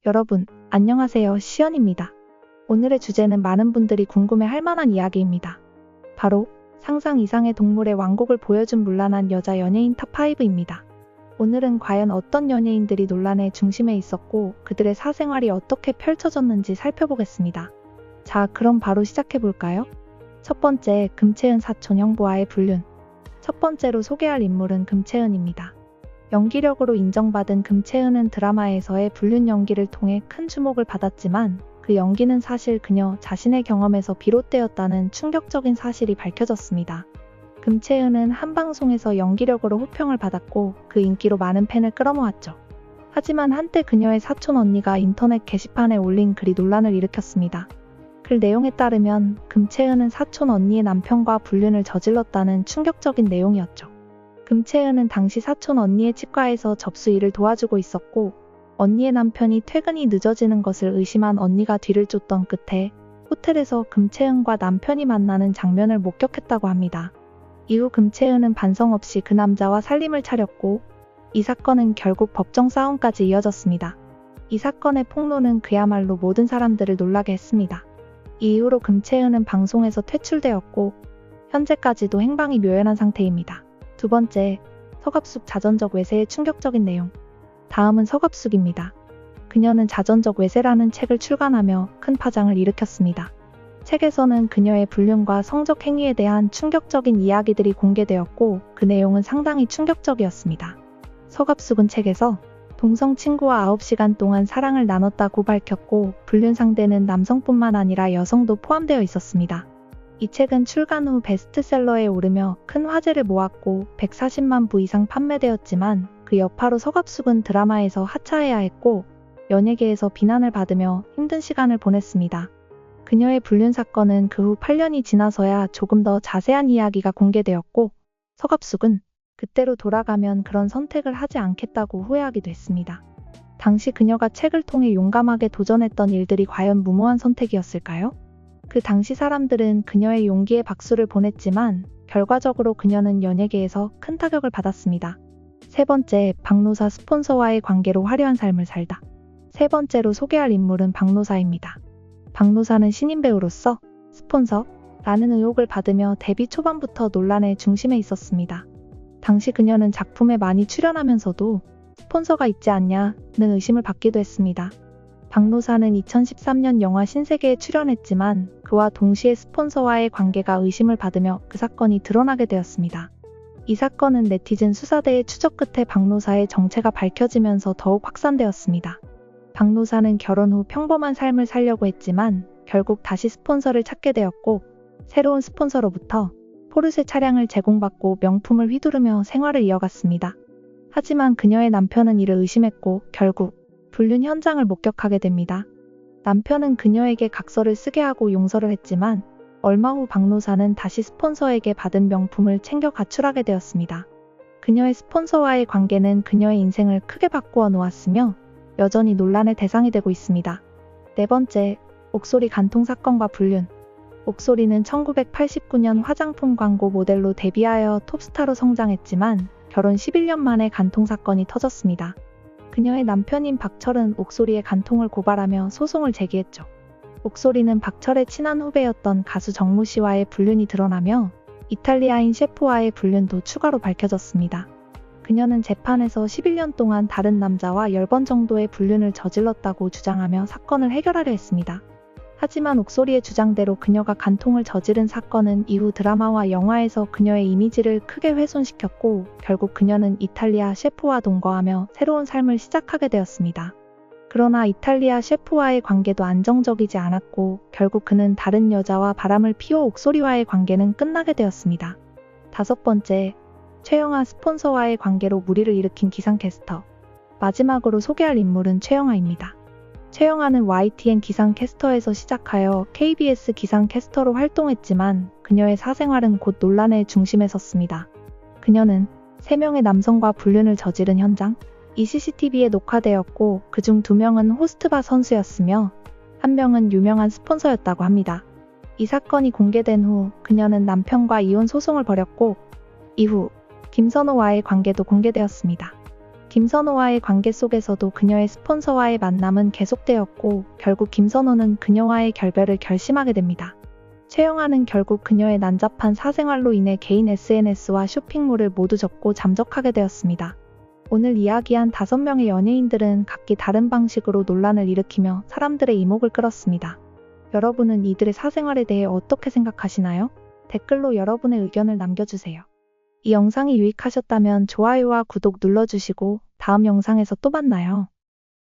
여러분, 안녕하세요. 시연입니다. 오늘의 주제는 많은 분들이 궁금해할 만한 이야기입니다. 바로 상상 이상의 동물의 왕국을 보여준 문란한 여자 연예인 탑5입니다. 오늘은 과연 어떤 연예인들이 논란의 중심에 있었고 그들의 사생활이 어떻게 펼쳐졌는지 살펴보겠습니다. 자, 그럼 바로 시작해볼까요? 첫 번째, 금채은 사촌 형부와의 불륜. 첫 번째로 소개할 인물은 금채은입니다. 연기력으로 인정받은 금채은은 드라마에서의 불륜 연기를 통해 큰 주목을 받았지만 그 연기는 사실 그녀 자신의 경험에서 비롯되었다는 충격적인 사실이 밝혀졌습니다. 금채은은 한 방송에서 연기력으로 호평을 받았고 그 인기로 많은 팬을 끌어모았죠. 하지만 한때 그녀의 사촌 언니가 인터넷 게시판에 올린 글이 논란을 일으켰습니다. 글 내용에 따르면 금채은은 사촌 언니의 남편과 불륜을 저질렀다는 충격적인 내용이었죠. 금채은은 당시 사촌 언니의 치과에서 접수 일을 도와주고 있었고 언니의 남편이 퇴근이 늦어지는 것을 의심한 언니가 뒤를 쫓던 끝에 호텔에서 금채은과 남편이 만나는 장면을 목격했다고 합니다. 이후 금채은은 반성 없이 그 남자와 살림을 차렸고 이 사건은 결국 법정 싸움까지 이어졌습니다. 이 사건의 폭로는 그야말로 모든 사람들을 놀라게 했습니다. 이 이후로 금채은은 방송에서 퇴출되었고 현재까지도 행방이 묘연한 상태입니다. 두 번째, 서갑숙 자전적 외세의 충격적인 내용. 다음은 서갑숙입니다. 그녀는 자전적 외세라는 책을 출간하며 큰 파장을 일으켰습니다. 책에서는 그녀의 불륜과 성적 행위에 대한 충격적인 이야기들이 공개되었고 그 내용은 상당히 충격적이었습니다. 서갑숙은 책에서 동성 친구와 9시간 동안 사랑을 나눴다고 밝혔고 불륜 상대는 남성뿐만 아니라 여성도 포함되어 있었습니다. 이 책은 출간 후 베스트셀러에 오르며 큰 화제를 모았고 140만 부 이상 판매되었지만 그 여파로 서갑숙은 드라마에서 하차해야 했고 연예계에서 비난을 받으며 힘든 시간을 보냈습니다. 그녀의 불륜 사건은 그 후 8년이 지나서야 조금 더 자세한 이야기가 공개되었고 서갑숙은 그때로 돌아가면 그런 선택을 하지 않겠다고 후회하기도 했습니다. 당시 그녀가 책을 통해 용감하게 도전했던 일들이 과연 무모한 선택이었을까요? 그 당시 사람들은 그녀의 용기에 박수를 보냈지만 결과적으로 그녀는 연예계에서 큰 타격을 받았습니다. 세 번째, 박노사 스폰서와의 관계로 화려한 삶을 살다. 세 번째로 소개할 인물은 박노사입니다. 박노사는 신인 배우로서 스폰서라는 의혹을 받으며 데뷔 초반부터 논란의 중심에 있었습니다. 당시 그녀는 작품에 많이 출연하면서도 스폰서가 있지 않냐는 의심을 받기도 했습니다. 박노사는 2013년 영화 신세계에 출연했지만 그와 동시에 스폰서와의 관계가 의심을 받으며 그 사건이 드러나게 되었습니다. 이 사건은 네티즌 수사대의 추적 끝에 박노사의 정체가 밝혀지면서 더욱 확산되었습니다. 박노사는 결혼 후 평범한 삶을 살려고 했지만 결국 다시 스폰서를 찾게 되었고 새로운 스폰서로부터 포르쉐 차량을 제공받고 명품을 휘두르며 생활을 이어갔습니다. 하지만 그녀의 남편은 이를 의심했고 결국 불륜 현장을 목격하게 됩니다. 남편은 그녀에게 각서를 쓰게 하고 용서를 했지만 얼마 후 박노사는 다시 스폰서에게 받은 명품을 챙겨 가출하게 되었습니다. 그녀의 스폰서와의 관계는 그녀의 인생을 크게 바꾸어 놓았으며 여전히 논란의 대상이 되고 있습니다. 네 번째, 옥소리 간통 사건과 불륜. 옥소리는 1989년 화장품 광고 모델로 데뷔하여 톱스타로 성장했지만 결혼 11년 만에 간통 사건이 터졌습니다. 그녀의 남편인 박철은 옥소리의 간통을 고발하며 소송을 제기했죠. 옥소리는 박철의 친한 후배였던 가수 정무 씨와의 불륜이 드러나며 이탈리아인 셰프와의 불륜도 추가로 밝혀졌습니다. 그녀는 재판에서 11년 동안 다른 남자와 10번 정도의 불륜을 저질렀다고 주장하며 사건을 해결하려 했습니다. 하지만 옥소리의 주장대로 그녀가 간통을 저지른 사건은 이후 드라마와 영화에서 그녀의 이미지를 크게 훼손시켰고 결국 그녀는 이탈리아 셰프와 동거하며 새로운 삶을 시작하게 되었습니다. 그러나 이탈리아 셰프와의 관계도 안정적이지 않았고 결국 그는 다른 여자와 바람을 피워 옥소리와의 관계는 끝나게 되었습니다. 다섯 번째, 최영아 스폰서와의 관계로 물의를 일으킨 기상캐스터. 마지막으로 소개할 인물은 최영아입니다. 최영아는 YTN 기상캐스터에서 시작하여 KBS 기상캐스터로 활동했지만 그녀의 사생활은 곧 논란의 중심에 섰습니다. 그녀는 3명의 남성과 불륜을 저지른 현장, 이 CCTV에 녹화되었고 그중 2명은 호스트바 선수였으며 1명은 유명한 스폰서였다고 합니다. 이 사건이 공개된 후 그녀는 남편과 이혼 소송을 벌였고 이후 김선호와의 관계도 공개되었습니다. 김선호와의 관계 속에서도 그녀의 스폰서와의 만남은 계속되었고 결국 김선호는 그녀와의 결별을 결심하게 됩니다. 최영아는 결국 그녀의 난잡한 사생활로 인해 개인 SNS와 쇼핑몰을 모두 접고 잠적하게 되었습니다. 오늘 이야기한 5명의 연예인들은 각기 다른 방식으로 논란을 일으키며 사람들의 이목을 끌었습니다. 여러분은 이들의 사생활에 대해 어떻게 생각하시나요? 댓글로 여러분의 의견을 남겨주세요. 이 영상이 유익하셨다면 좋아요와 구독 눌러주시고 다음 영상에서 또 만나요.